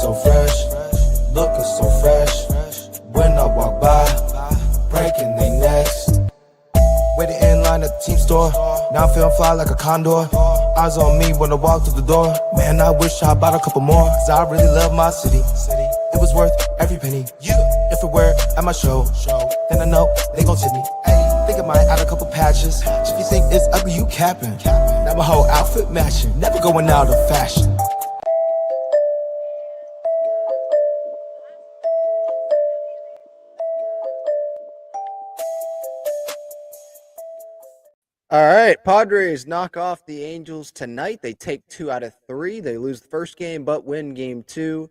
so fresh, looking so fresh. When I walk by, breaking their necks. Waiting in line at the team store. Now I'm feeling fly like a condor. Eyes on me when I walk through the door. Man, I wish I bought a couple more. Cause I really love my city. It was worth every penny. If it were at my show, then I know they gon' tip me. Think I might add a couple patches. If you think it's ugly, you capping. Now my whole outfit matching. Never going out of fashion. All right, Padres knock off the Angels tonight. They take 2 out of 3. They lose the first game, but win game 2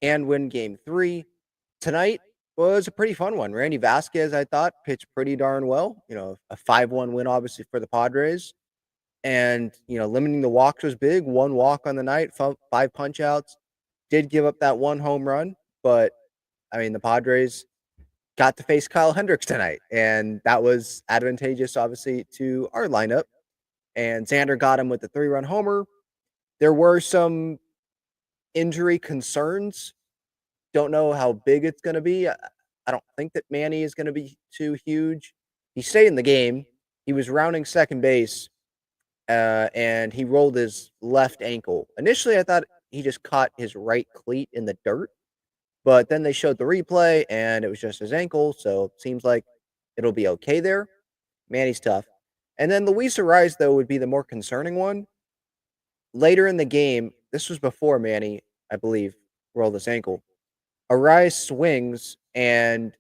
and win game 3. Tonight was a pretty fun one. Randy Vasquez, I thought, pitched pretty darn well. A 5-1 win, obviously, for the Padres. And, limiting the walks was big. 1 walk on the night, 5 punch-outs. Did give up that 1 home run, but, the Padres got to face Kyle Hendricks tonight, and that was advantageous, obviously, to our lineup. And Xander got him with the 3-run homer. There were some injury concerns. Don't know how big it's going to be. I don't think that Manny is going to be too huge. He stayed in the game. He was rounding second base, and he rolled his left ankle. Initially, I thought he just caught his right cleat in the dirt. But then they showed the replay, and it was just his ankle, so it seems like it'll be okay there. Manny's tough. And then Luis Suarez, though, would be the more concerning one. Later in the game, this was before Manny, I believe, rolled his ankle. Suarez swings, and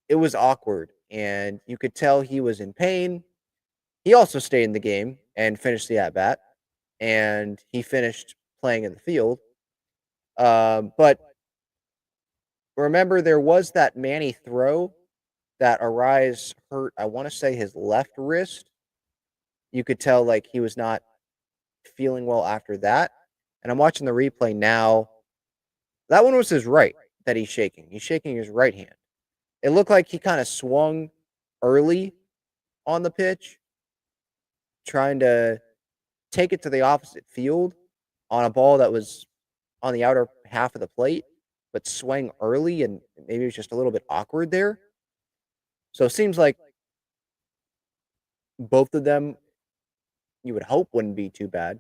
it was awkward, and you could tell he was in pain. He also stayed in the game and finished the at-bat, and he finished playing in the field. But remember, there was that Manny throw that Arise hurt, I want to say, his left wrist. You could tell, he was not feeling well after that. And I'm watching the replay now. That one was his right that he's shaking. He's shaking his right hand. It looked like he kind of swung early on the pitch, trying to take it to the opposite field on a ball that was on the outer half of the plate, but swung early, and maybe it was just a little bit awkward there. So it seems like both of them, you would hope, wouldn't be too bad.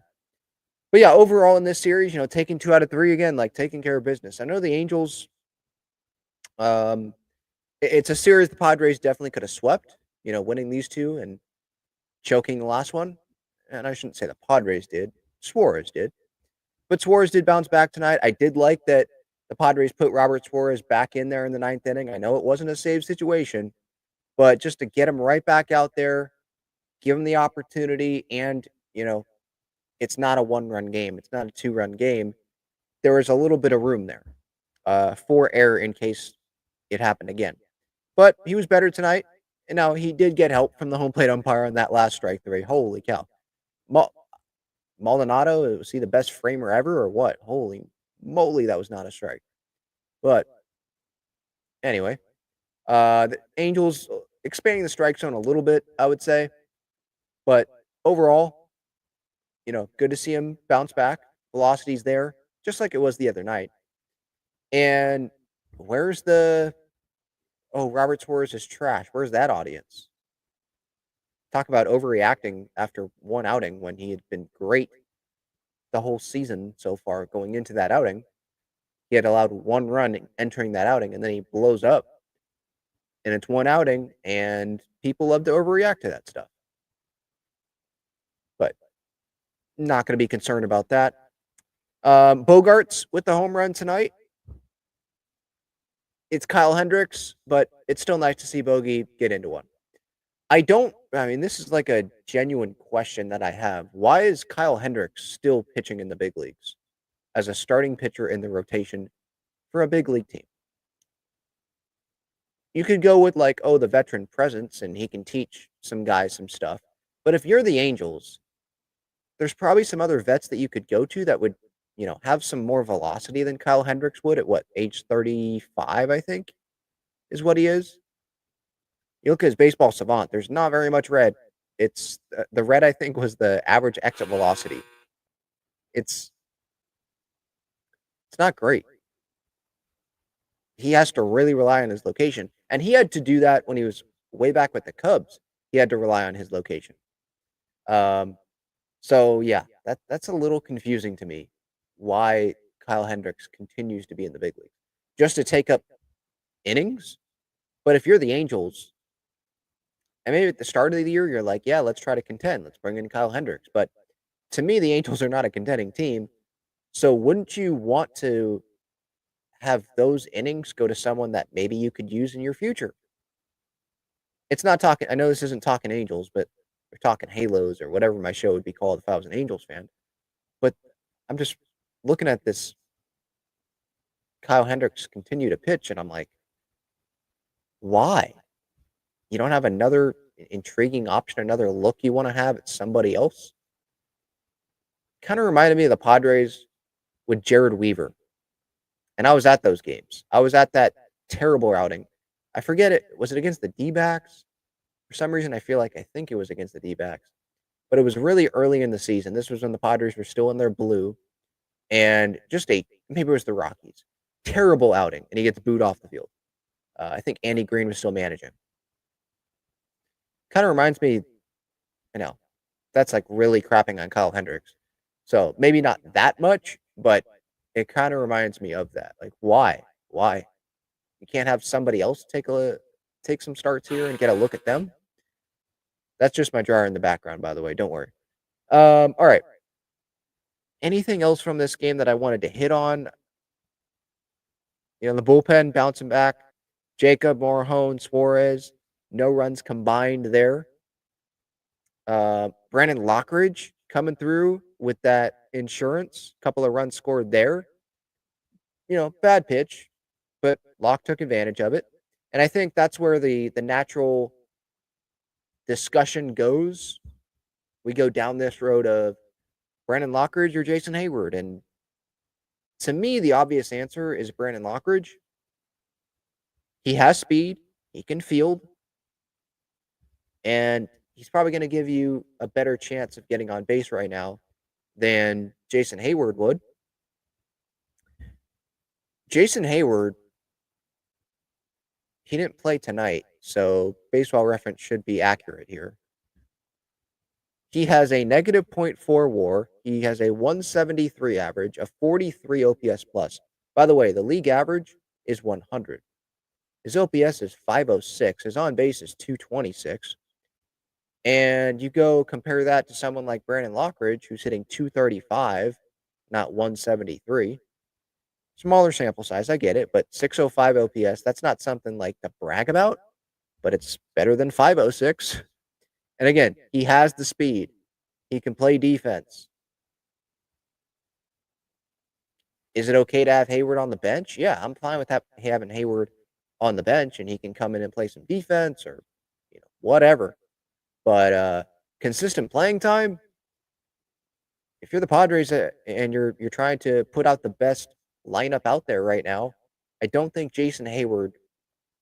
But yeah, overall in this series, taking 2 out of 3 again, taking care of business. I know the Angels, it's a series the Padres definitely could have swept, winning these 2 and choking the last one. And I shouldn't say the Padres did. Suarez did. But Suarez did bounce back tonight. I did like that the Padres put Robert Suarez back in there in the 9th inning. I know it wasn't a save situation, but just to get him right back out there, give him the opportunity, and, it's not a 1-run game. It's not a 2-run game. There was a little bit of room there for error in case it happened again. But he was better tonight. And now he did get help from the home plate umpire on that last strike three. Holy cow. Maldonado, was he the best framer ever or what? Holy moly, that was not a strike. But anyway, the Angels expanding the strike zone a little bit, I would say. But overall, good to see him bounce back. Velocity's there, just like it was the other night. And where's Robert Suarez is trash. Where's that audience? Talk about overreacting after one outing when he had been great the whole season so far going into that outing. He had allowed 1 run entering that outing, and then he blows up. And it's 1 outing, and people love to overreact to that stuff. But not going to be concerned about that. Bogarts with the home run tonight. It's Kyle Hendricks, but it's still nice to see Bogey get into one. This is like a genuine question that I have. Why is Kyle Hendricks still pitching in the big leagues as a starting pitcher in the rotation for a big league team? You could go with the veteran presence, and he can teach some guys some stuff. But if you're the Angels, there's probably some other vets that you could go to that would, have some more velocity than Kyle Hendricks would at age 35, I think, is what he is. You look at his baseball savant, there's not very much red. It's the red, I think, was the average exit velocity. It's not great. he has to really rely on his location. And he had to do that when he was way back with the Cubs. He had to rely on his location. So yeah, that's a little confusing to me why Kyle Hendricks continues to be in the big league. Just to take up innings? But if you're the Angels, and maybe at the start of the year, you're like, yeah, let's try to contend. Let's bring in Kyle Hendricks. But to me, the Angels are not a contending team. So wouldn't you want to have those innings go to someone that maybe you could use in your future? It's not talking, I know this isn't talking Angels, but we're talking Halos or whatever my show would be called if I was an Angels fan. But I'm just looking at this Kyle Hendricks continue to pitch, and I'm like, why? You don't have another intriguing option, another look you want to have at somebody else? Kind of reminded me of the Padres with Jared Weaver. And I was at those games. I was at that terrible outing. I forget it. Was it against the D-backs? For some reason, I think it was against the D-backs. But it was really early in the season. This was when the Padres were still in their blue. And maybe it was the Rockies. Terrible outing. And he gets booed off the field. I think Andy Green was still managing. Kind of reminds me, that's like really crapping on Kyle Hendricks. So maybe not that much, but it kind of reminds me of that. Like, why? Why? You can't have somebody else take some starts here and get a look at them? That's just my dryer in the background, by the way. Don't worry. All right. Anything else from this game that I wanted to hit on? The bullpen bouncing back. Jacob, Morhone, Suarez, no runs combined there. Brandon Lockridge coming through with that insurance. Couple of runs scored there. Bad pitch, but Locke took advantage of it. And I think that's where the natural discussion goes. We go down this road of Brandon Lockridge or Jason Hayward. And to me, the obvious answer is Brandon Lockridge. He has speed. He can field. And he's probably going to give you a better chance of getting on base right now than Jason Hayward would. Jason Hayward, he didn't play tonight, so Baseball Reference should be accurate here. He has a negative .4 WAR. He has a 173 average, a 43 OPS plus. By the way, the league average is 100. His OPS is 506. His on base is 226. And you go compare that to someone like Brandon Lockridge, who's hitting 235, not 173. Smaller sample size, I get it, but 605 OPS, that's not something like to brag about, but it's better than 506. And again, he has the speed. He can play defense. Is it okay to have Hayward on the bench? Yeah, I'm fine with having Hayward on the bench, and he can come in and play some defense or whatever. But consistent playing time, if you're the Padres and you're trying to put out the best lineup out there right now, I don't think Jason Hayward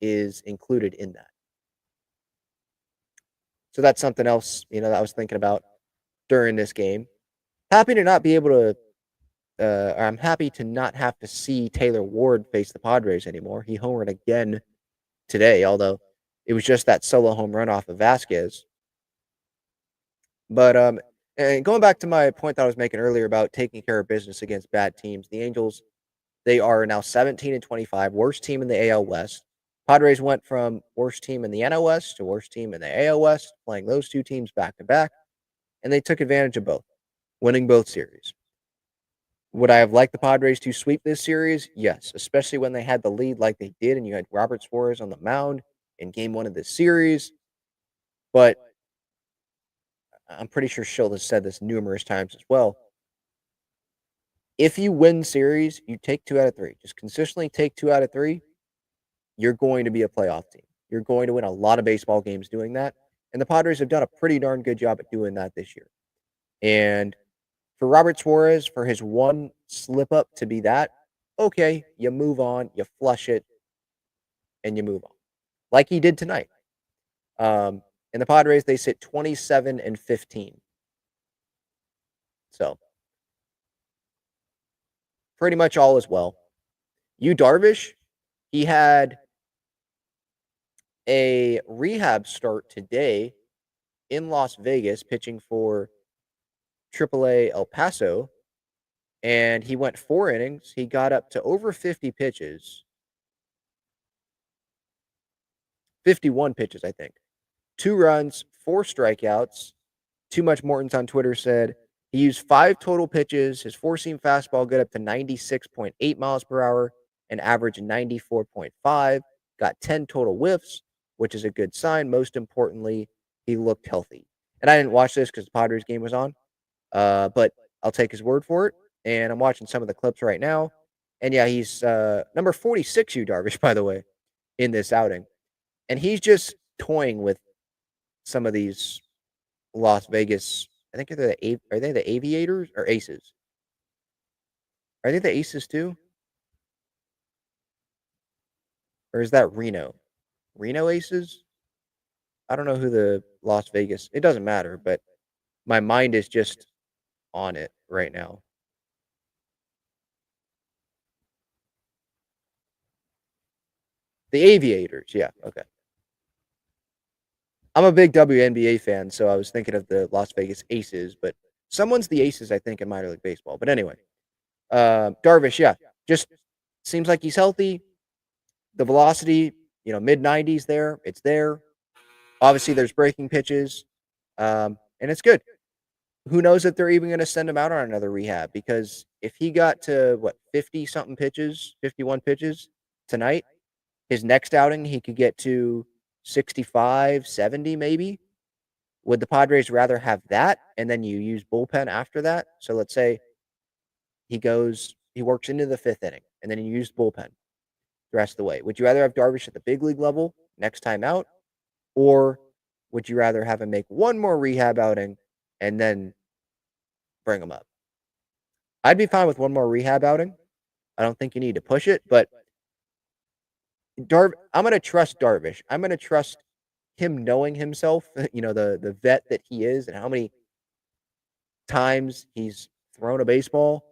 is included in that. So that's something else, that I was thinking about during this game. Happy to not be able to I'm happy to not have to see Taylor Ward face the Padres anymore. He homered again today, although it was just that solo home run off of Vasquez. But and going back to my point that I was making earlier about taking care of business against bad teams, the Angels, they are now 17-25, worst team in the AL West. Padres went from worst team in the NL West to worst team in the AL West, playing those two teams back to back, and they took advantage of both, winning both series. Would I have liked the Padres to sweep this series? Yes, especially when they had the lead like they did, and you had Robert Suarez on the mound in Game 1 of this series. But I'm pretty sure Schill has said this numerous times as well. If you win series, you take 2 out of 3. Just consistently take 2 out of 3. You're going to be a playoff team. You're going to win a lot of baseball games doing that. And the Padres have done a pretty darn good job at doing that this year. And for Robert Suarez, for his one slip up to be that, okay, you move on, you flush it, and you move on. Like he did tonight. And the Padres, they sit 27-15. So, pretty much all is well. Yu Darvish, He had a rehab start today in Las Vegas pitching for AAA El Paso, and he went 4 innings. He got up to over 50 pitches, 51 pitches, I think. 2 runs, 4 strikeouts. Too Much Morton's on Twitter said he used 5 total pitches. His four-seam fastball got up to 96.8 miles per hour and averaged 94.5. Got 10 total whiffs, which is a good sign. Most importantly, he looked healthy. And I didn't watch this because the Padres game was on, but I'll take his word for it. And I'm watching some of the clips right now. And yeah, he's number 46, Yu Darvish, by the way, in this outing. And he's just toying with some of these Las Vegas. I think are they the Aviators or Aces? Are they the Aces too? Or is that Reno? Reno Aces? I don't know who the Las Vegas. It doesn't matter, but my mind is just on it right now. The Aviators, yeah, okay. I'm a big WNBA fan, so I was thinking of the Las Vegas Aces, but someone's the Aces, I think, in minor league baseball. But anyway, Darvish, yeah, just seems like he's healthy. The velocity, mid 90s there. It's there. Obviously, there's breaking pitches, and it's good. Who knows if they're even going to send him out on another rehab? Because if he got to 50-something pitches, 51 pitches tonight, his next outing he could get to 65, 70 maybe. Would the Padres rather have that and then you use bullpen after that? So let's say he works into the 5th inning and then you use bullpen the rest of the way. Would you rather have Darvish at the big league level next time out? Or would you rather have him make one more rehab outing and then bring him up? I'd be fine with one more rehab outing. I don't think you need to push it, but I'm going to trust Darvish. I'm going to trust him knowing himself, the vet that he is and how many times he's thrown a baseball,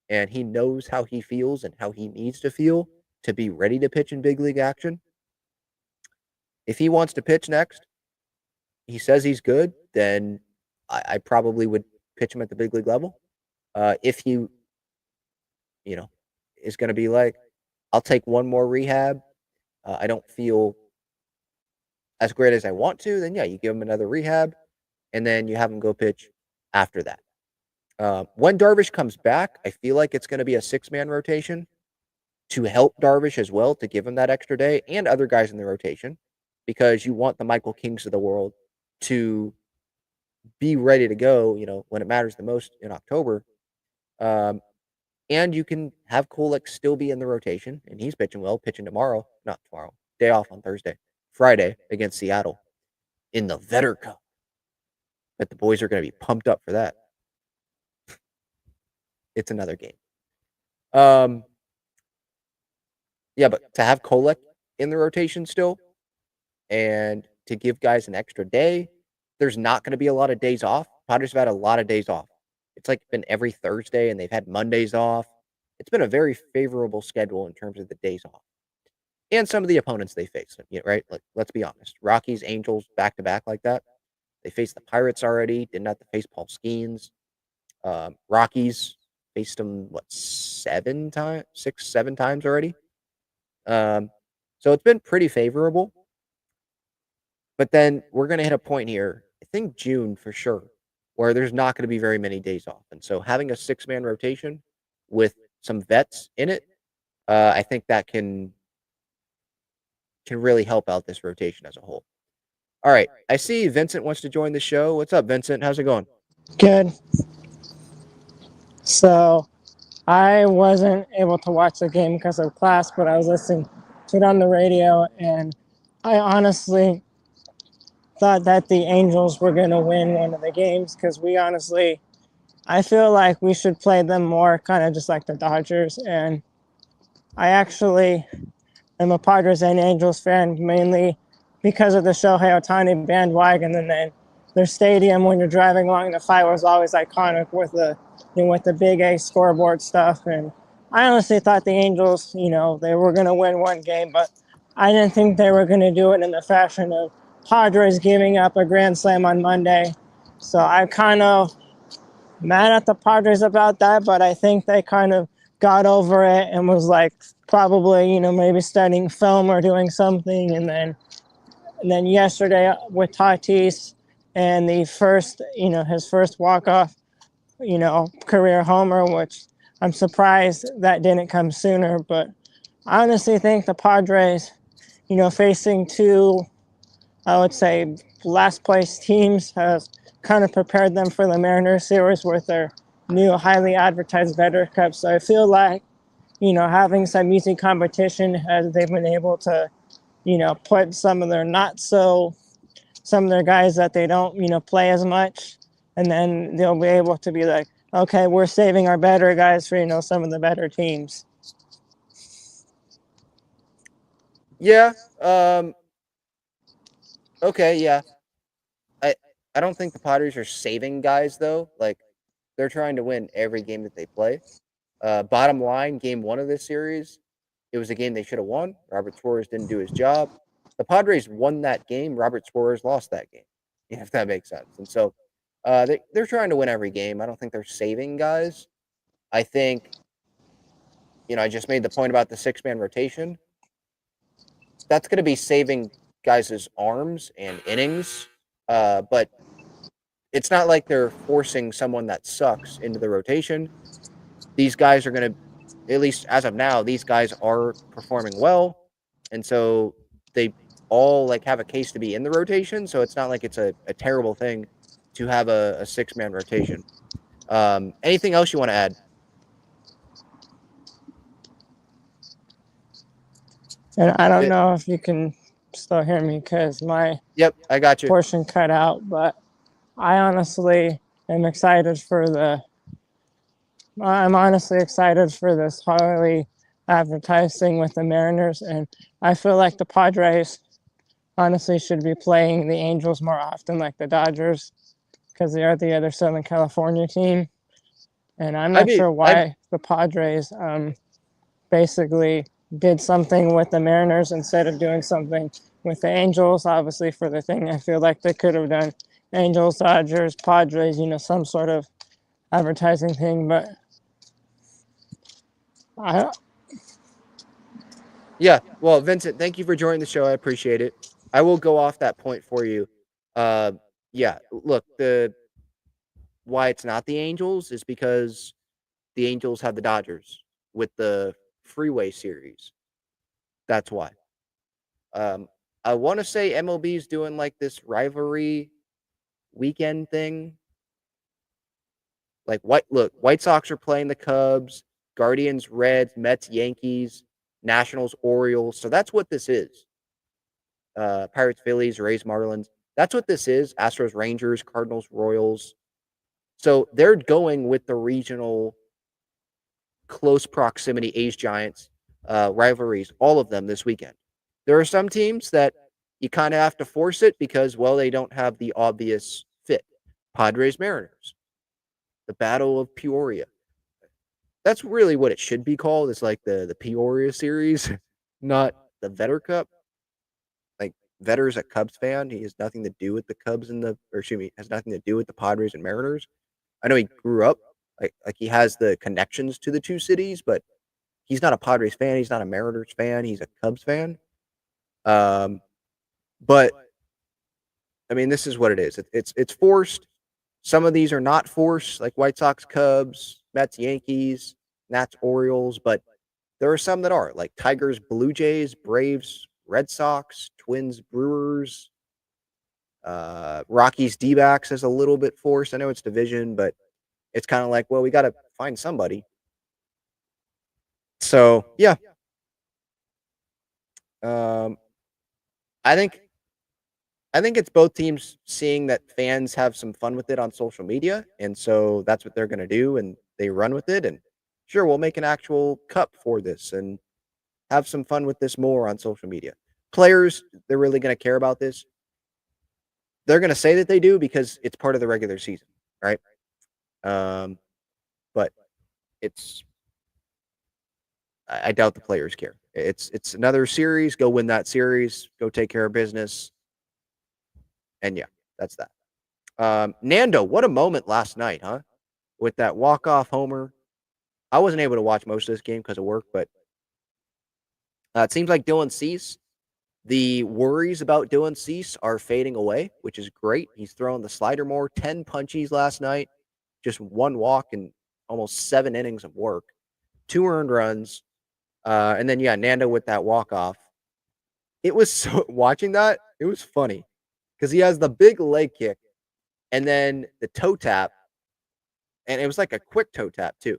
and he knows how he feels and how he needs to feel to be ready to pitch in big league action. If he wants to pitch next, he says he's good, then I probably would pitch him at the big league level. If he, is going to be like, I'll take one more rehab. I don't feel as great as I want to, then yeah, you give him another rehab, and then you have him go pitch after that. When Darvish comes back, I feel like it's going to be a 6-man rotation to help Darvish as well, to give him that extra day, and other guys in the rotation, because you want the Michael Kings of the world to be ready to go, when it matters the most in October. And you can have Kolek still be in the rotation, and he's pitching well, not tomorrow, day off on Friday against Seattle in the Vetter Cup. But the boys are going to be pumped up for that. It's another game. Yeah, but to have Kolek in the rotation still and to give guys an extra day, there's not going to be a lot of days off. Padres have had a lot of days off. It's been every Thursday, and they've had Mondays off. It's been a very favorable schedule in terms of the days off. And some of the opponents they face, right? Let's be honest. Rockies, Angels, back-to-back like that. They faced the Pirates already. Didn't have to face Paul Skeens. Rockies faced them, 6, 7 times already. So it's been pretty favorable. But then we're going to hit a point here, I think June for sure, where there's not going to be very many days off. And so having a 6-man rotation with some vets in it, I think that can really help out this rotation as a whole. All right. I see Vincent wants to join the show. What's up, Vincent? How's it going? Good. So I wasn't able to watch the game because of class, but I was listening to it on the radio, and I honestly thought that the Angels were going to win one of the games because I feel like we should play them more, kind of just like the Dodgers. And I actually am a Padres and Angels fan, mainly because of the Shohei Ohtani bandwagon. And then their stadium, when you're driving along the 5, was always iconic with the big A scoreboard stuff. And I honestly thought the Angels, they were going to win one game, but I didn't think they were going to do it in the fashion of Padres giving up a grand slam on Monday. So I kind of mad at the Padres about that, but I think they kind of got over it and was like probably, maybe studying film or doing something. And then yesterday with Tatis and the first, his first walk-off, career homer, which I'm surprised that didn't come sooner. But I honestly think the Padres, facing two, I would say, last place teams has kind of prepared them for the Mariners series with their new highly advertised Veteran Cup. So I feel like, having some easy competition as they've been able to, put some of their some of their guys that they don't, play as much. And then they'll be able to be like, okay, we're saving our better guys for, some of the better teams. Yeah. Okay. Yeah. I I don't think the Padres are saving guys though. Like they're trying to win every game that they play. Bottom line, game one of this series, it was a game they should have won. Robert Suarez didn't do his job. The Padres won that game. Robert Suarez lost that game, if that makes sense. And so they're trying to win every game. I don't think they're saving guys. I think, I just made the point about the 6-man rotation. That's going to be saving guys' arms and innings. But it's not like they're forcing someone that sucks into the rotation. These guys are going to, at least as of now, these guys are performing well. And so they all like have a case to be in the rotation. So it's not like it's a terrible thing to have a 6-man rotation. Anything else you want to add? And I don't know if you can still hear me because my Yep, I got you. portion cut out, but I honestly am excited I'm honestly excited for this highly advertised thing with the Mariners, and I feel like the Padres honestly should be playing the Angels more often, like the Dodgers, because they are the other Southern California team. And I'm not sure why the Padres basically did something with the Mariners instead of doing something with the Angels. Obviously, for the thing I feel like they could have done Angels, Dodgers, Padres, some sort of advertising thing, but Yeah. Well, Vincent, thank you for joining the show. I appreciate it. I will go off that point for you. Yeah. Look, the why it's not the Angels is because the Angels have the Dodgers with the Freeway series. That's why. I want to say MLB is doing like this rivalry weekend thing. Like White Sox are playing the Cubs, Guardians, Reds, Mets, Yankees, Nationals, Orioles. So that's what this is. Pirates, Phillies, Rays, Marlins. That's what this is. Astros, Rangers, Cardinals, Royals. So they're going with the regional close proximity A's Giants rivalries, all of them this weekend. There are some teams that you kind of have to force it because, well, they don't have the obvious fit. Padres, Mariners, the Battle of Peoria. That's really what it should be called. It's like the Peoria series, not the Vetter Cup. Like Vetter's a Cubs fan. He has nothing to do with the Cubs has nothing to do with the Padres and Mariners. I know he grew up like he has the connections to the two cities, but he's not a Padres fan. He's not a Mariners fan. He's a Cubs fan. But I mean, this is what it is. It's forced. Some of these are not forced, like White Sox, Cubs, Mets, Yankees, Nats, Orioles. But there are some that are, like Tigers, Blue Jays, Braves, Red Sox, Twins, Brewers, Rockies, D-backs is a little bit forced. I know it's division, but it's kind of like, well, we got to find somebody. So yeah, I think it's both teams seeing that fans have some fun with it on social media, and so that's what they're going to do, and they run with it. And sure, we'll make an actual cup for this and have some fun with this more on social media. Players, they're really going to care about this. They're going to say that they do because it's part of the regular season, right? But it's I doubt the players care. It's another series. Go win that series. Go take care of business. And yeah, that's that. Nando, what a moment last night, huh? With that walk-off homer. I wasn't able to watch most of this game because of work, but it seems like Dylan Cease, the worries about Dylan Cease are fading away, which is great. He's throwing the slider more, 10 punchies last night, just one walk and almost 7 innings of work, 2 earned runs. And then, yeah, Nando with that walk-off. It was so watching that, it was funny because he has the big leg kick and then the toe tap, and it was like a quick toe tap too.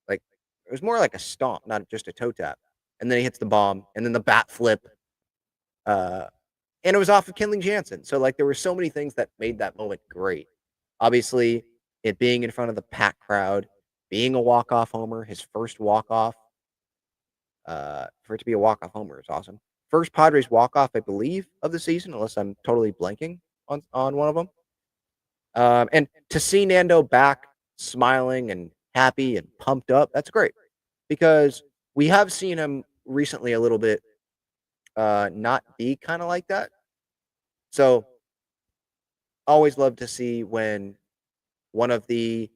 Like it was more like a stomp, not just a toe tap. And then he hits the bomb, and then the bat flip. Uh, and it was off of Kenley Jansen. So like there were so many things that made that moment great. Obviously, it being in front of the packed crowd, being a walk-off homer, his first walk-off. For it to be a walk-off homer is awesome. First Padres walk-off, I believe, of the season, unless I'm totally blanking on one of them. And to see Nando back smiling and happy and pumped up, that's great. Because we have seen him recently a little bit not be kind of like that. So always love to see when one of the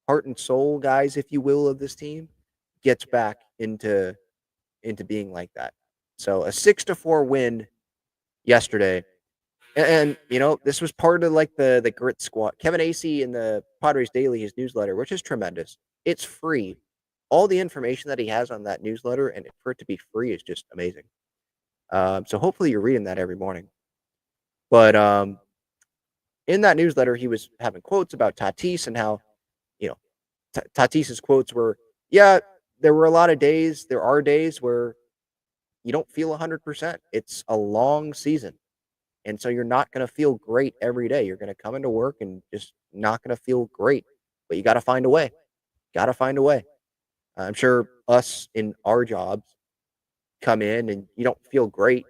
heart and soul guys, if you will, of this team gets back into being like that. So a 6-4 win yesterday. And you know, this was part of like the grit squad. Kevin Acee in the Padres Daily, his newsletter, which is tremendous. It's free. All the information that he has on that newsletter, and for it to be free is just amazing. So hopefully you're reading that every morning. But in that newsletter, he was having quotes about Tatis and how, you know, Tatis's quotes were, yeah, there were a lot of days. There are days where you don't feel 100%. It's a long season. And so you're not going to feel great every day. You're going to come into work and just not going to feel great. But you got to find a way. Got to find a way. I'm sure us in our jobs come in and you don't feel great.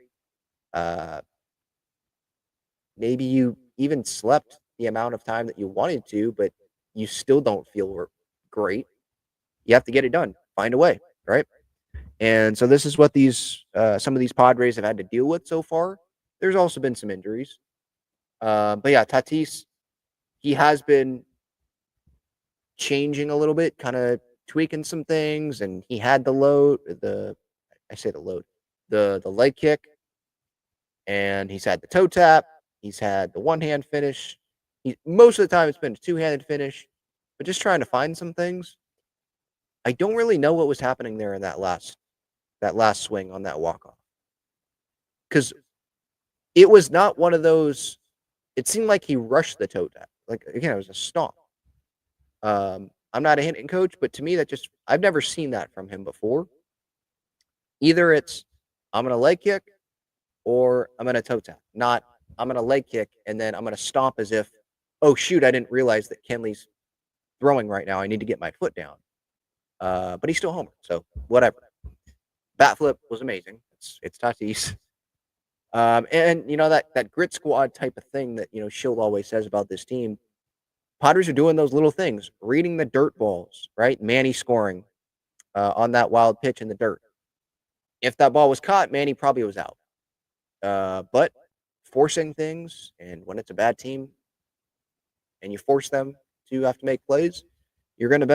Maybe you even slept the amount of time that you wanted to, but you still don't feel great. You have to get it done. Find a way, right? And so this is what these some of these Padres have had to deal with so far. There's also been some injuries. But yeah, Tatis, he has been changing a little bit, kind of tweaking some things, and he had the leg kick, and he's had the toe tap, he's had the one-hand finish. Most of the time it's been a two-handed finish, but just trying to find some things. I don't really know what was happening there in that last swing on that walk-off. Because it was not one of those. It seemed like he rushed the toe tap. Like, again, it was a stomp. I'm not a hitting coach, but to me, I've never seen that from him before. Either it's I'm going to leg kick or I'm going to toe tap. Not I'm going to leg kick and then I'm going to stomp as if, oh, shoot, I didn't realize that Kenley's throwing right now. I need to get my foot down. But he's still homer, so whatever. Bat flip was amazing. It's Tatis. And you know that grit squad type of thing that Schild always says about this team. Padres are doing those little things, reading the dirt balls, right? Manny scoring on that wild pitch in the dirt. If that ball was caught, Manny probably was out. But forcing things, and when it's a bad team, and you force them to have to make plays, you're going to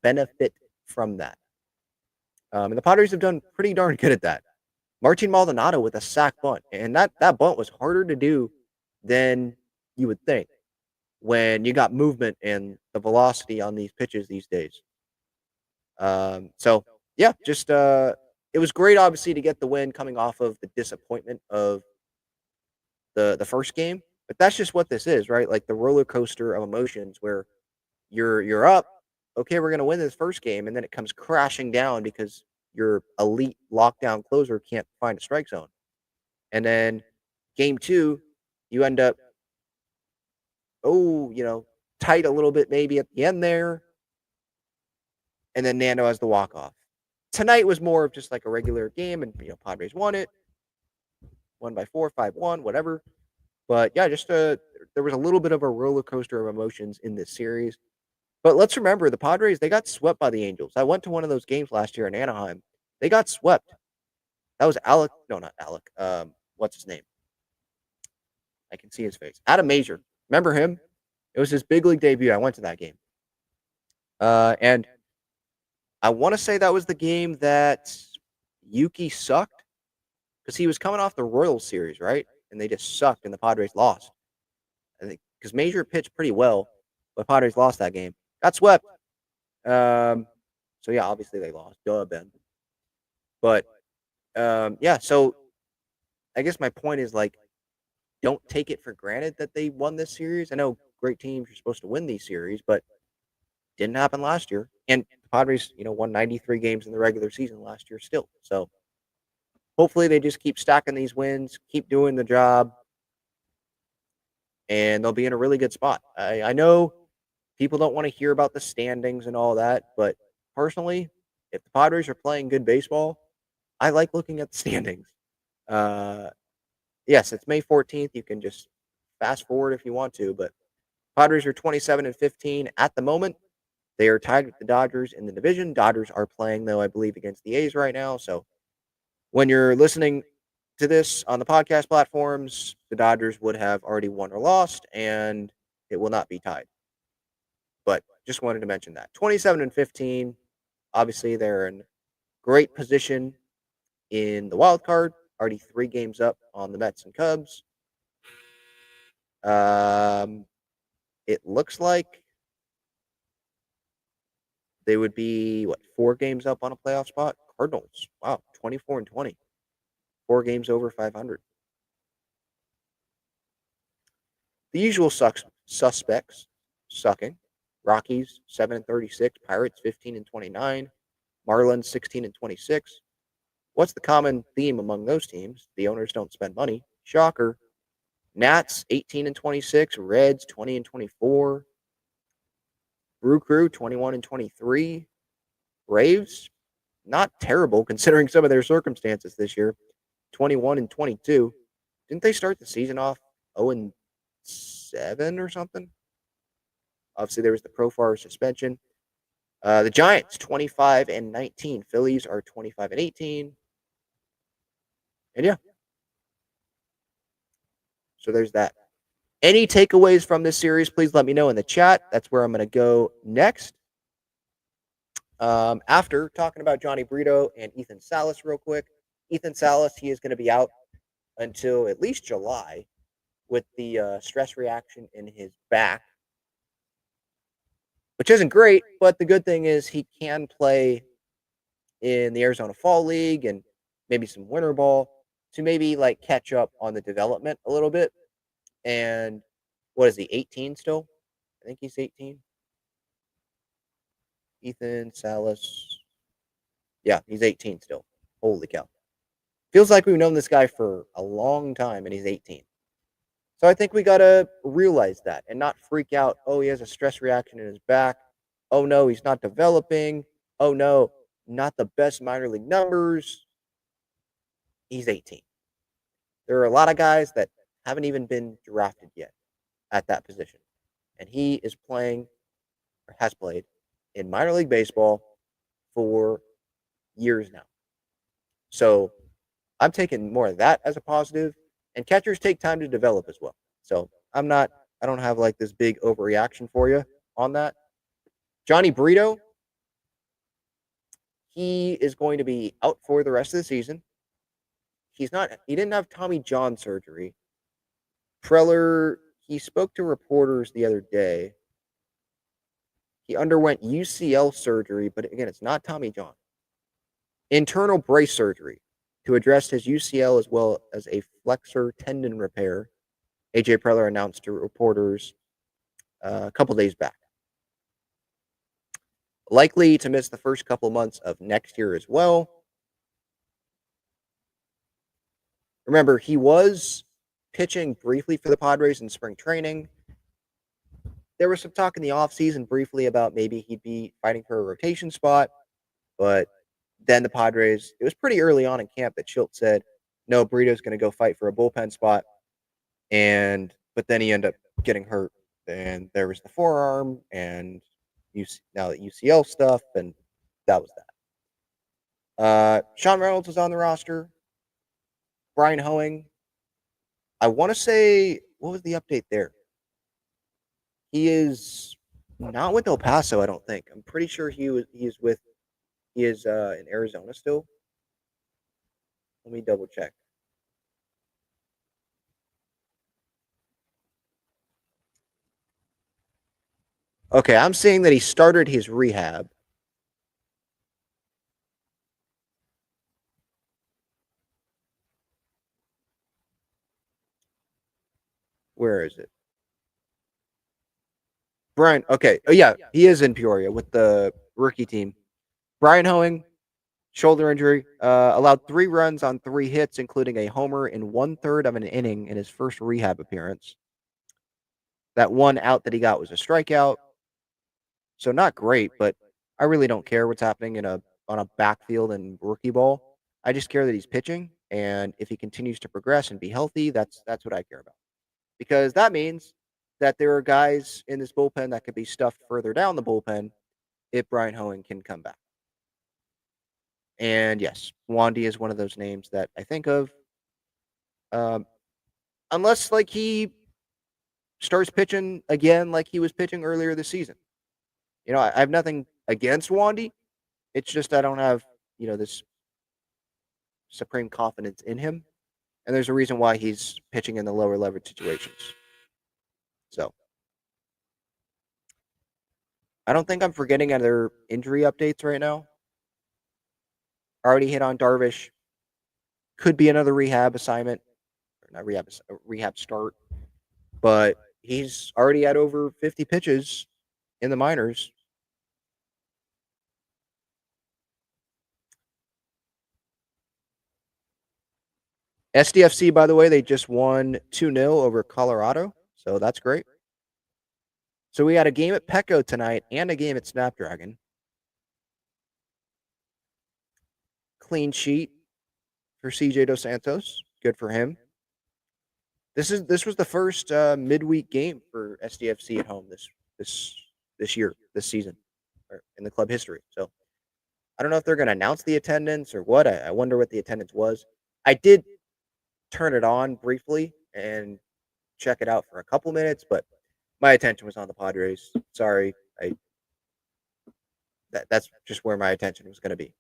benefit from that. And the Padres have done pretty darn good at that. Martin Maldonado with a sac bunt, and that bunt was harder to do than you would think when you got movement and the velocity on these pitches these days. So yeah, just it was great, obviously, to get the win coming off of the disappointment of the first game. But that's just what this is, right? Like the roller coaster of emotions where you're up, okay, we're gonna win this first game, and then it comes crashing down because your elite lockdown closer can't find a strike zone. And then game 2, you end up, tight a little bit maybe at the end there. And then Nando has the walk-off. Tonight was more of just like a regular game, and Padres won it. 1-4, 5-1, whatever. But yeah, just there was a little bit of a roller coaster of emotions in this series. But let's remember the Padres, they got swept by the Angels. I went to one of those games last year in Anaheim. They got swept. That was Alec. No, not Alec. What's his name? I can see his face. Adam Major. Remember him? It was his big league debut. I went to that game. And I want to say that was the game that Yuki sucked because he was coming off the Royals series, right? And they just sucked, and the Padres lost. I think because Major pitched pretty well, but Padres lost that game. Got swept. So yeah, obviously they lost. Duh, Ben. But yeah, so I guess my point is like, don't take it for granted that they won this series. I know great teams are supposed to win these series, but didn't happen last year. And the Padres, won 93 games in the regular season last year still. So hopefully they just keep stacking these wins, keep doing the job, and they'll be in a really good spot. I know people don't want to hear about the standings and all that, but personally, if the Padres are playing good baseball, I like looking at the standings. Yes, it's May 14th. You can just fast forward if you want to, but Padres are 27-15 at the moment. They are tied with the Dodgers in the division. Dodgers are playing, though, I believe, against the A's right now. So when you're listening to this on the podcast platforms, the Dodgers would have already won or lost, and it will not be tied. But just wanted to mention that. 27-15. Obviously, they're in great position in the wild card. Already 3 games up on the Mets and Cubs. It looks like they would be, 4 games up on a playoff spot? Cardinals. Wow, 24-20. 4 games over 500. The usual suspects sucking. Rockies 7-36, Pirates 15-29, Marlins 16-26. What's the common theme among those teams? The owners don't spend money. Shocker. Nats 18-26, Reds 20-24, Brew Crew 21-23, Braves not terrible considering some of their circumstances this year, 21-22. Didn't they start the season off 0-7 or something? Obviously, there was the Profar suspension. The Giants 25-19, Phillies are 25-18, and yeah. So there's that. Any takeaways from this series, please let me know in the chat. That's where I'm going to go next. After talking about Johnny Brito and Ethan Salas real quick. Ethan Salas, he is going to be out until at least July with the stress reaction in his back, which isn't great, but the good thing is he can play in the Arizona Fall League and maybe some winter ball to maybe like catch up on the development a little bit. And what is he, 18 still? I think he's 18. Ethan Salas. Yeah, he's 18 still. Holy cow. Feels like we've known this guy for a long time and he's 18. So I think we got to realize that and not freak out. Oh, he has a stress reaction in his back. Oh, no, he's not developing. Oh, no, not the best minor league numbers. He's 18. There are a lot of guys that haven't even been drafted yet at that position. And he is playing or has played in minor league baseball for years now. So I'm taking more of that as a positive. And catchers take time to develop as well. So I don't have like this big overreaction for you on that. Johnny Brito, he is going to be out for the rest of the season. He didn't have Tommy John surgery. Preller, he spoke to reporters the other day. He underwent UCL surgery, but again, it's not Tommy John. Internal brace surgery to address his UCL as well as a flexor tendon repair, AJ Preller announced to reporters a couple days back. Likely to miss the first couple months of next year as well. Remember, he was pitching briefly for the Padres in spring training. There was some talk in the offseason briefly about maybe he'd be fighting for a rotation spot, but then the Padres, it was pretty early on in camp that Schilt said, no, Brito's going to go fight for a bullpen spot. But then he ended up getting hurt. And there was the forearm, and now the UCL stuff, and that was that. Sean Reynolds was on the roster. Brian Hoeing. I want to say, what was the update there? He is not with El Paso, I don't think. I'm pretty sure he is in Arizona still. Let me double check. Okay, I'm seeing that he started his rehab. Where is it? Brian, okay. Oh, yeah, he is in Peoria with the rookie team. Brian Hoeing, shoulder injury, allowed 3 runs on 3 hits, including a homer in 1/3 of an inning in his first rehab appearance. That one out that he got was a strikeout. So not great, but I really don't care what's happening on a backfield and rookie ball. I just care that he's pitching, and if he continues to progress and be healthy, that's what I care about. Because that means that there are guys in this bullpen that could be stuffed further down the bullpen if Brian Hoeing can come back. And yes, Wandy is one of those names that I think of. Um, unless like he starts pitching again like he was pitching earlier this season. I have nothing against Wandy. It's just I don't have, this supreme confidence in him. And there's a reason why he's pitching in the lower leverage situations. So I don't think I'm forgetting other injury updates right now. Already hit on Darvish. Could be another rehab assignment. Or not rehab start. But he's already had over 50 pitches in the minors. SDFC, by the way, they just won 2-0 over Colorado. So that's great. So we had a game at Petco tonight and a game at Snapdragon. Clean sheet for CJ Dos Santos. Good for him. This was the first midweek game for SDFC at home this year, this season, or in the club history. So I don't know if they're going to announce the attendance or what. I wonder what the attendance was. I did turn it on briefly and check it out for a couple minutes, but my attention was on the Padres. Sorry, that's just where my attention was going to be.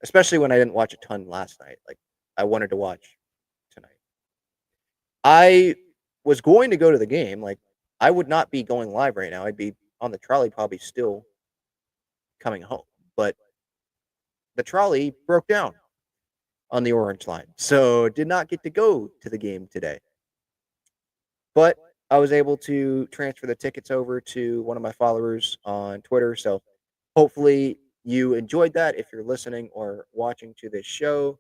Especially when I didn't watch a ton last night. Like I wanted to watch tonight. I was going to go to the game. Like I would not be going live right now. I'd be on the trolley probably still coming home. But the trolley broke down on the orange line. So did not get to go to the game today. But I was able to transfer the tickets over to one of my followers on Twitter. So hopefully you enjoyed that. If you're listening or watching the show,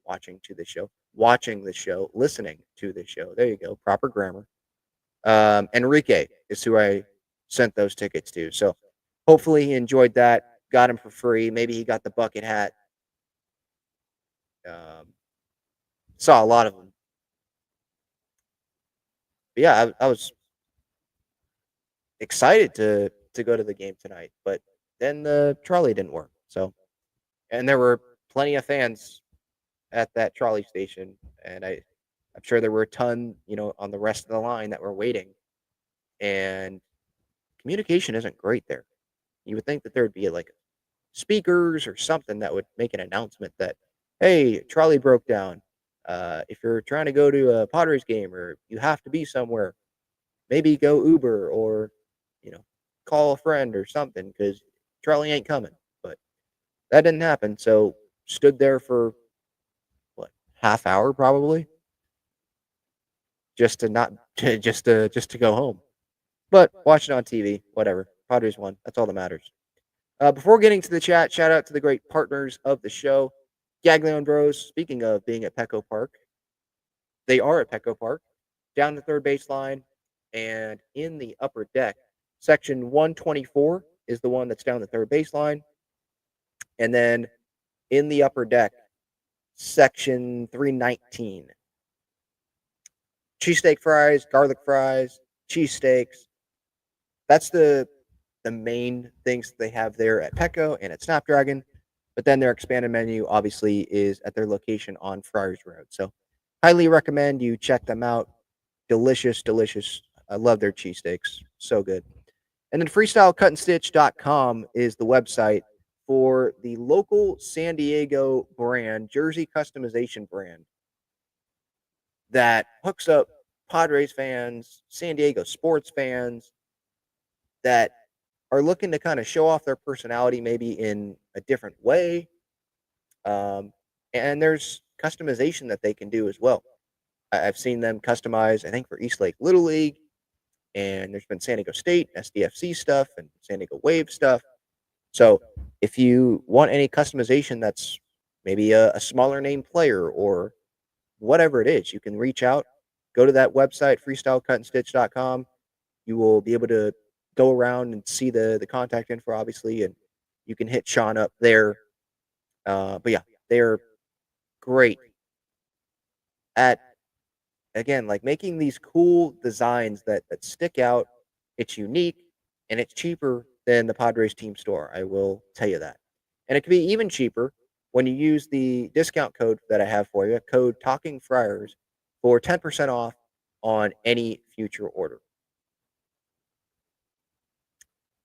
listening to the show. There you go. Proper grammar. Enrique is who I sent those tickets to. So hopefully he enjoyed that. Got him for free. Maybe he got the bucket hat. Saw a lot of them. But yeah, I was excited to go to the game tonight, but then the trolley didn't work. So, and there were plenty of fans at that trolley station, and I'm sure there were a ton, on the rest of the line that were waiting. And communication isn't great there. You would think that there would be like speakers or something that would make an announcement that, hey, trolley broke down. If you're trying to go to a Padres game or you have to be somewhere, maybe go Uber or, call a friend or something because trolley ain't coming. But that didn't happen. So stood there for half hour probably just to go home. But watch it on TV, whatever. Padres won. That's all that matters. Before getting to the chat, shout out to the great partners of the show. Gaglione Bros, speaking of being at Petco Park, they are at Petco Park, down the third baseline, and in the upper deck. Section 124 is the one that's down the third baseline. And then in the upper deck, section 319. Cheesesteak fries, garlic fries, cheesesteaks. That's the the main things they have there at Petco and at Snapdragon. But then their expanded menu obviously is at their location on Friars Road. So highly recommend you check them out. Delicious, delicious. I love their cheesesteaks. So good. And then freestylecutandstitch.com is the website for the local San Diego brand, jersey customization brand that hooks up Padres fans, San Diego sports fans that are looking to kind of show off their personality maybe in a different way. And there's customization that they can do as well. I've seen them customize, I think, for East Lake Little League, and there's been San Diego State, SDFC stuff, and San Diego Wave stuff. So if you want any customization that's maybe a smaller name player or whatever it is, you can reach out, go to that website, freestylecutandstitch.com. You will be able to go around and see the contact info, obviously, and you can hit Sean up there. But yeah, they're great at, again, like making these cool designs that stick out. It's unique and it's cheaper than the Padres team store. I will tell you that. And it can be even cheaper when you use the discount code that I have for you, code Talking Friars, for 10% off on any future order.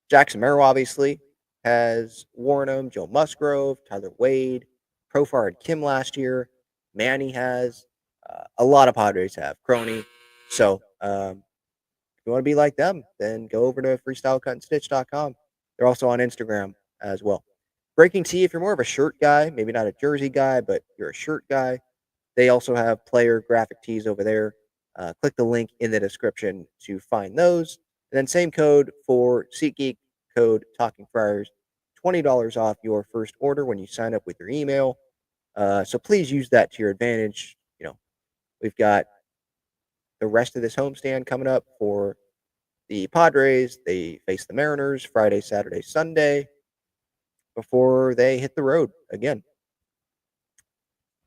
Jackson Merrill obviously has worn them. Joe Musgrove, Tyler Wade, Profar and Kim last year. Manny has. A lot of Padres have. Crony. So if you want to be like them, then go over to freestylecutandstitch.com. They're also on Instagram as well. Breaking Tea, if you're more of a shirt guy, maybe not a jersey guy, but you're a shirt guy, they also have player graphic tees over there. Click the link in the description to find those. And then same code for SeatGeek, code Talking Friars, $20 off your first order when you sign up with your email. So please use that to your advantage. You know, we've got the rest of this homestand coming up for the Padres. They face the Mariners Friday, Saturday, Sunday before they hit the road again.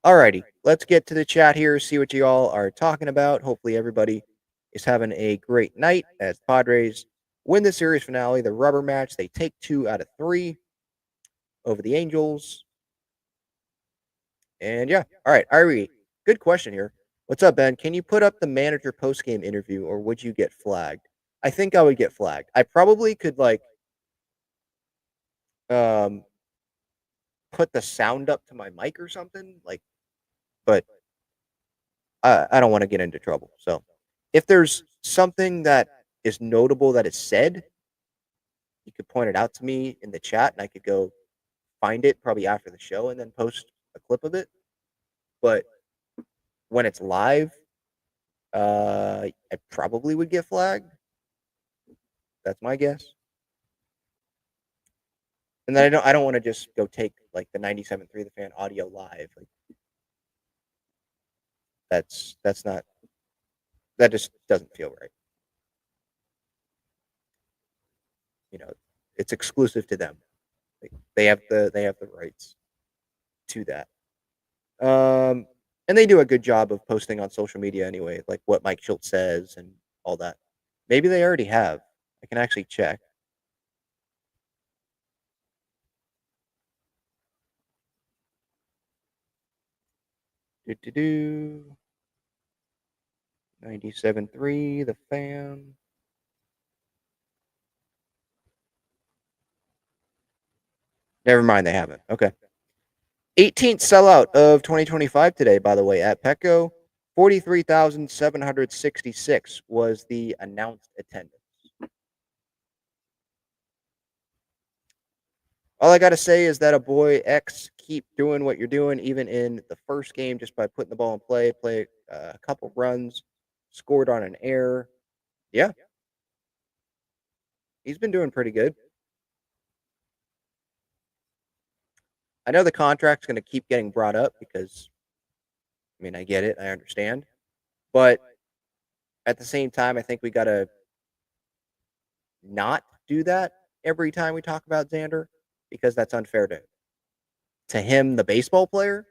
Alrighty, let's get to the chat here, see what you all are talking about. Hopefully everybody is having a great night as Padres win the series finale, the rubber match. They take 2 out of 3 over the Angels. And yeah, all right, Irie, good question here. What's up, Ben? Can you put up the manager post-game interview, or would you get flagged? I think I would get flagged. I probably could put the sound up to my mic or something, but I don't want to get into trouble. So if there's something that is notable that is said, you could point it out to me in the chat, and I could go find it probably after the show and then post a clip of it. But when it's live, I probably would get flagged. That's my guess. And then I don't want to just go take like the 97.3 The Fan audio live. Like that's not, that just doesn't feel right. You know, it's exclusive to them. Like they have the rights to that. And they do a good job of posting on social media anyway, like what Mike Schultz says and all that. Maybe they already have. I can actually check. Do 97.3 The Fan. Never mind, they haven't. Okay. 18th sellout of 2025 today, by the way, at Petco. 43,766 was the announced attendance. All I got to say is that a boy X, keep doing what you're doing, even in the first game, just by putting the ball in play a couple runs, scored on an error. Yeah. He's been doing pretty good. I know the contract's going to keep getting brought up because, I mean, I get it. I understand. But at the same time, I think we got to not do that every time we talk about Xander because that's unfair to him, the baseball player.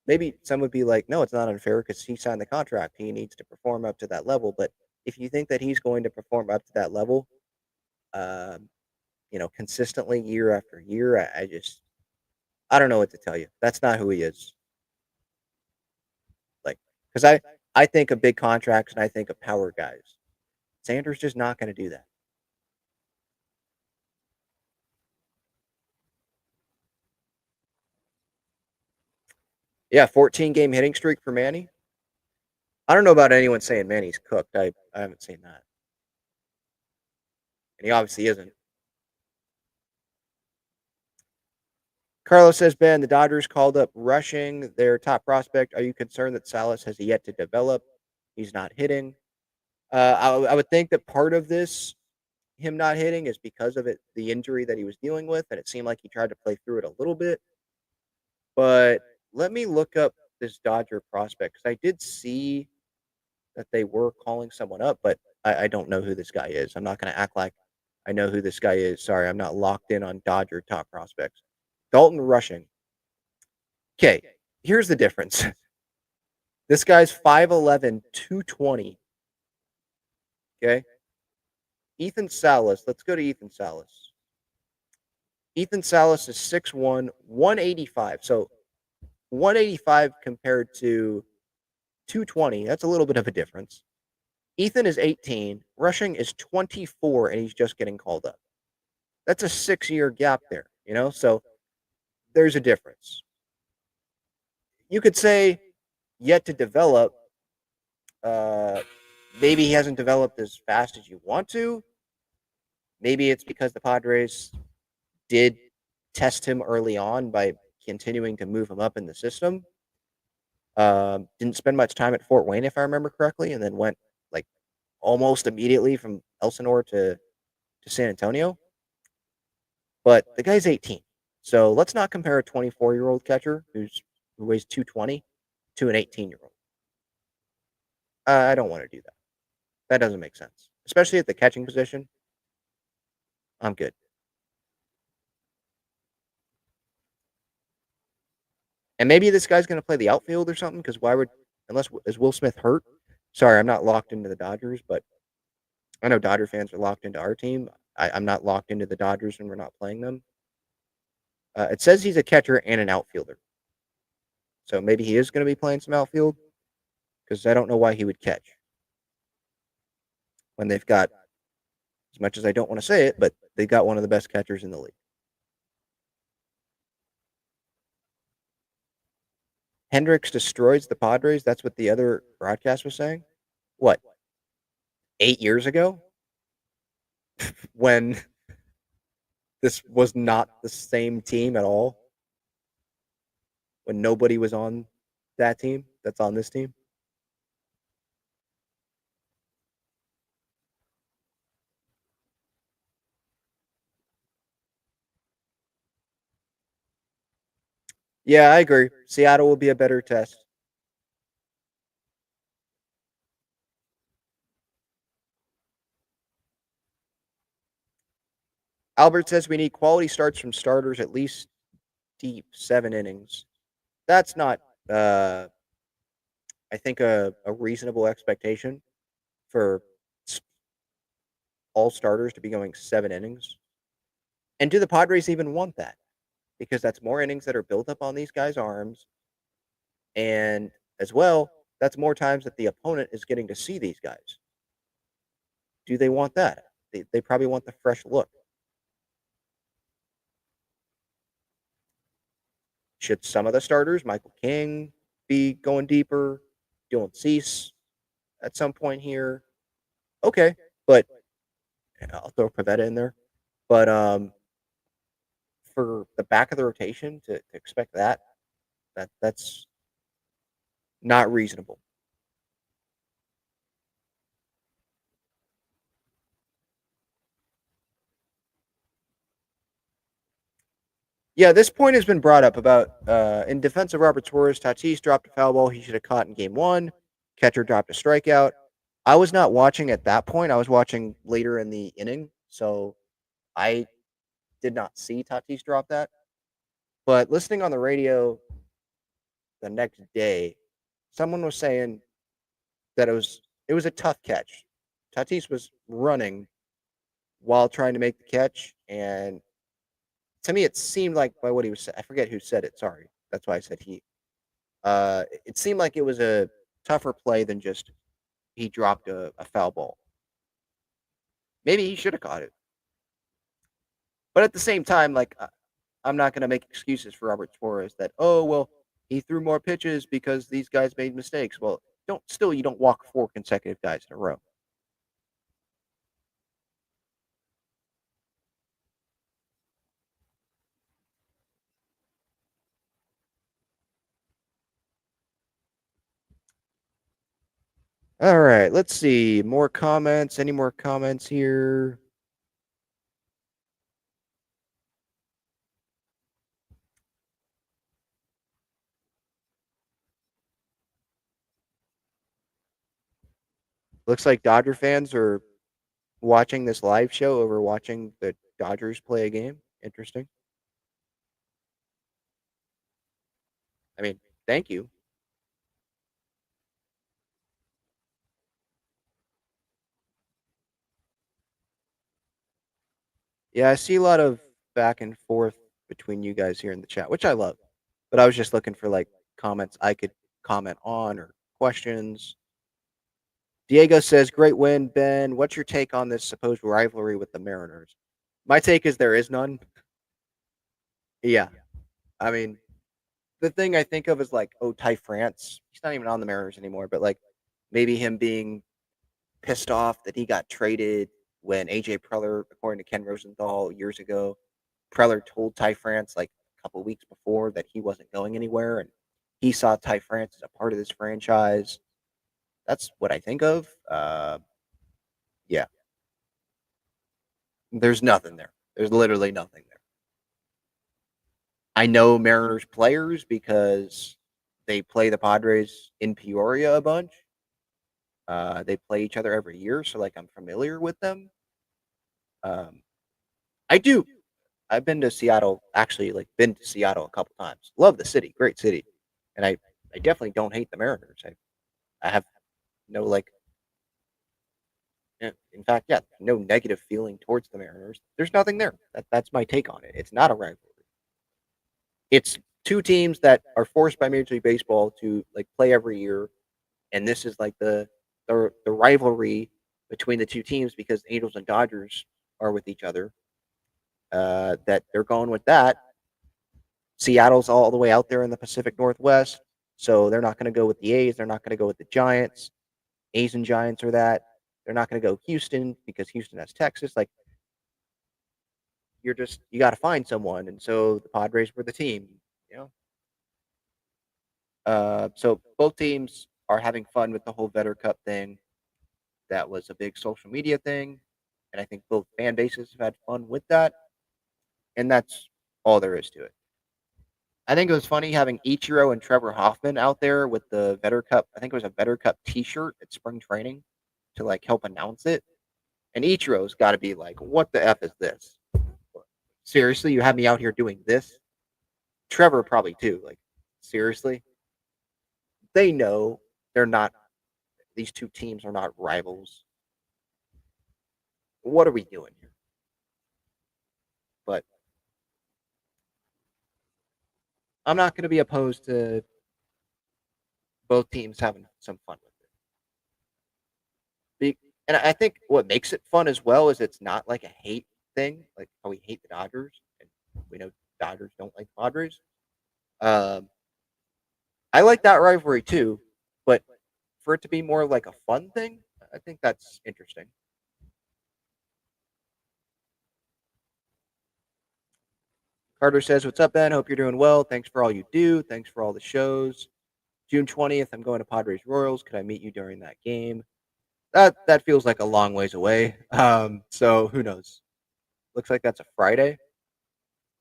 Maybe some would be like, no, it's not unfair because he signed the contract. He needs to perform up to that level. But if you think that he's going to perform up to that level, consistently year after year, I don't know what to tell you. That's not who he is. Like, because I think of big contracts and I think of power guys. Sanders just not going to do that. Yeah, 14-game hitting streak for Manny. I don't know about anyone saying Manny's cooked. I haven't seen that. And he obviously isn't. Carlos says, Ben, the Dodgers called up rushing their top prospect. Are you concerned that Salas has yet to develop? He's not hitting. I would think that part of this, him not hitting, is because of the injury that he was dealing with, and it seemed like he tried to play through it a little bit. But let me look up this Dodger prospect because I did see that they were calling someone up, but I don't know who this guy is. I'm not going to act like I know who this guy is. Sorry, I'm not locked in on Dodger top prospects. Dalton Rushing. Okay, here's the difference. This guy's 5'11", 220. Okay. Ethan Salas. Let's go to Ethan Salas. Ethan Salas is 6'1", 185. So 185 compared to 220. That's a little bit of a difference. Ethan is 18. Rushing is 24, and he's just getting called up. That's a 6-year gap there, So there's a difference. You could say yet to develop. Maybe he hasn't developed as fast as you want to. Maybe it's because the Padres did test him early on by continuing to move him up in the system. Didn't spend much time at Fort Wayne, if I remember correctly, and then went like almost immediately from Elsinore to San Antonio. But the guy's 18. So let's not compare a 24-year-old catcher who weighs 220 to an 18-year-old. I don't want to do that. That doesn't make sense, especially at the catching position. I'm good. And maybe this guy's going to play the outfield or something, because is Will Smith hurt? Sorry, I'm not locked into the Dodgers, but I know Dodger fans are locked into our team. I'm not locked into the Dodgers when we're not playing them. It says he's a catcher and an outfielder. So maybe he is going to be playing some outfield, because I don't know why he would catch when they've got, as much as I don't want to say it, but they've got one of the best catchers in the league. Hendricks destroys the Padres. That's what the other broadcast was saying. What? 8 years ago? When this was not the same team at all? When nobody was on that team that's on this team? Yeah, I agree. Seattle will be a better test. Albert says we need quality starts from starters, at least deep 7 innings. That's not, I think, a reasonable expectation for all starters to be going 7 innings. And do the Padres even want that? Because that's more innings that are built up on these guys' arms. And as well, that's more times that the opponent is getting to see these guys. Do they want that? They probably want the fresh look. Should some of the starters, Michael King, be going deeper? Dylan Cease at some point here? Okay, but I'll throw Pavetta in there. But for the back of the rotation to expect that's not reasonable. Yeah, this point has been brought up about in defense of Robert Suarez, Tatis dropped a foul ball he should have caught in game 1. Catcher dropped a strikeout. I was not watching at that point. I was watching later in the inning, so I did not see Tatis drop that. But listening on the radio the next day, someone was saying that it was a tough catch. Tatis was running while trying to make the catch. And to me, it seemed like by what he was, I forget who said it. Sorry, that's why I said he. It seemed like it was a tougher play than just he dropped a foul ball. Maybe he should have caught it, but at the same time, like I'm not going to make excuses for Robert Suarez that well he threw more pitches because these guys made mistakes. Well, you don't walk 4 consecutive guys in a row. All right, let's see. More comments. Any more comments here? Looks like Dodger fans are watching this live show over watching the Dodgers play a game. Interesting. I mean, thank you. Yeah, I see a lot of back and forth between you guys here in the chat, which I love. But I was just looking for like comments I could comment on or questions. Diego says, "Great win, Ben. What's your take on this supposed rivalry with the Mariners?" My take is there is none. Yeah, I mean, the thing I think of is like, Ty France. He's not even on the Mariners anymore, but like maybe him being pissed off that he got traded when AJ Preller, according to Ken Rosenthal years ago, Preller told Ty France like a couple weeks before that he wasn't going anywhere, and he saw Ty France as a part of this franchise. That's what I think of. Yeah, there's nothing there. There's literally nothing there. I know Mariners players because they play the Padres in Peoria a bunch. They play each other every year, so like I'm familiar with them. Um, I do. I've been to Seattle. Actually, like been to Seattle a couple times. Love the city, great city, and I definitely don't hate the Mariners. I have no like. In fact, yeah, no negative feeling towards the Mariners. There's nothing there. That's my take on it. It's not a rivalry. It's two teams that are forced by Major League Baseball to like play every year, and this is like the rivalry between the two teams because Angels and Dodgers are with each other. That they're going with that. Seattle's all the way out there in the Pacific Northwest, so they're not going to go with the A's. They're not going to go with the Giants. A's and Giants are that. They're not going to go Houston because Houston has Texas. Like you got to find someone, and so the Padres were the team. You know, so both teams are having fun with the whole Vetter Cup thing. That was a big social media thing, and I think both fan bases have had fun with that, and that's all there is to it. I think it was funny having Ichiro and Trevor Hoffman out there with the Vetter Cup. I think it was a Vetter Cup T-shirt at spring training to like help announce it. And Ichiro's got to be like, "What the f is this? Seriously, you have me out here doing this?" Trevor probably too. Like, seriously, they know they're not. These two teams are not rivals. What are we doing here? But I'm not going to be opposed to both teams having some fun with it. And I think what makes it fun as well is it's not like a hate thing, like how we hate the Dodgers, and we know Dodgers don't like Padres. Um, I like that rivalry too, but for it to be more like a fun thing, I think that's interesting. Carter says, "What's up, Ben? Hope you're doing well. Thanks for all you do. Thanks for all the shows. June 20th, I'm going to Padres Royals. Could I meet you during that game?" That feels like a long ways away. So who knows? Looks like that's a Friday.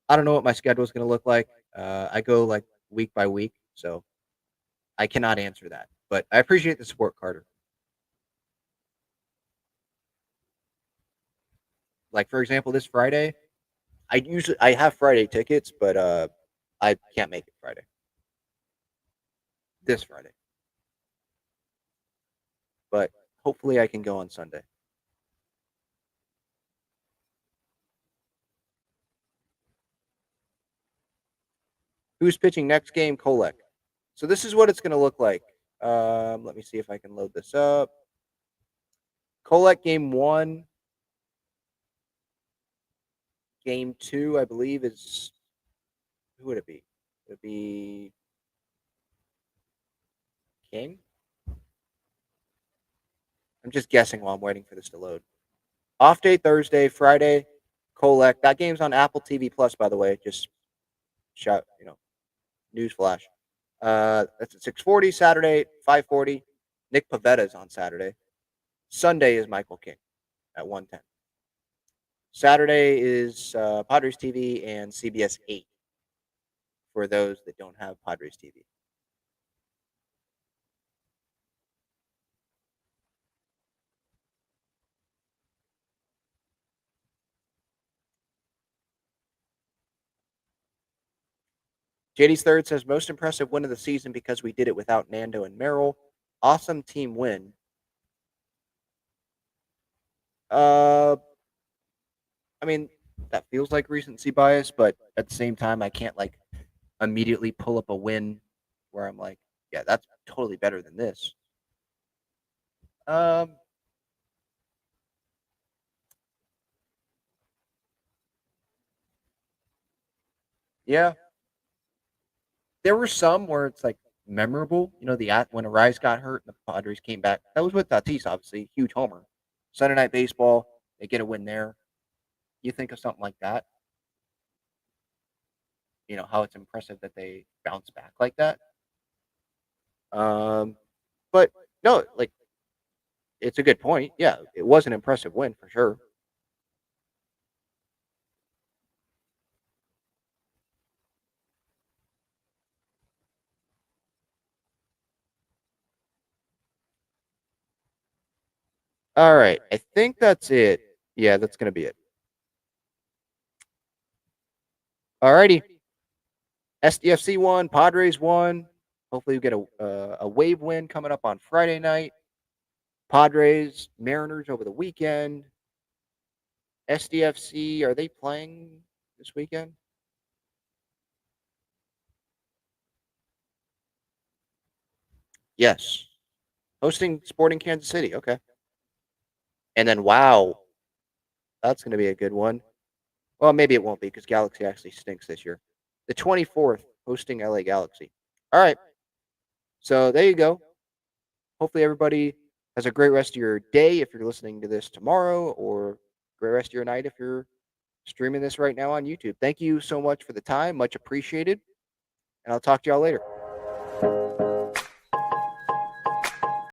I don't know what my schedule is going to look like. I go like week by week, so I cannot answer that. But I appreciate the support, Carter. Like for example, this Friday, I have Friday tickets, but I can't make it Friday. This Friday, but hopefully I can go on Sunday. Who's pitching next game? Kolek. So this is what it's going to look like. Let me see if I can load this up. Kolek game 1. Game 2, I believe, is... Who would it be? It would be... King? I'm just guessing while I'm waiting for this to load. Off day Thursday, Friday, Kolek. That game's on Apple TV Plus, by the way. Just shout, news flash. That's at 6:40. Saturday, 5:40. Nick Pavetta's on Saturday. Sunday is Michael King at 1:10. Saturday is Padres TV and CBS 8 for those that don't have Padres TV. JD's Third says, most impressive win of the season because we did it without Nando and Merrill. Awesome team win. I mean, that feels like recency bias, but at the same time, I can't immediately pull up a win where I'm like, yeah, that's totally better than this. Yeah. There were some where it's memorable. When Arise got hurt and the Padres came back. That was with Tatis, obviously, huge homer. Sunday Night Baseball, they get a win there. You think of something like that. How it's impressive that they bounce back like that. But no, it's a good point. Yeah, it was an impressive win for sure. All right, I think that's it. Yeah, that's gonna be it. All righty. SDFC won. Padres won. Hopefully, we get a wave win coming up on Friday night. Padres, Mariners over the weekend. SDFC, are they playing this weekend? Yes. Hosting Sporting Kansas City. Okay. And then, wow, that's going to be a good one. Well, maybe it won't be because Galaxy actually stinks this year. The 24th, hosting LA Galaxy. All right. So there you go. Hopefully, everybody has a great rest of your day if you're listening to this tomorrow, or great rest of your night if you're streaming this right now on YouTube. Thank you so much for the time. Much appreciated. And I'll talk to y'all later.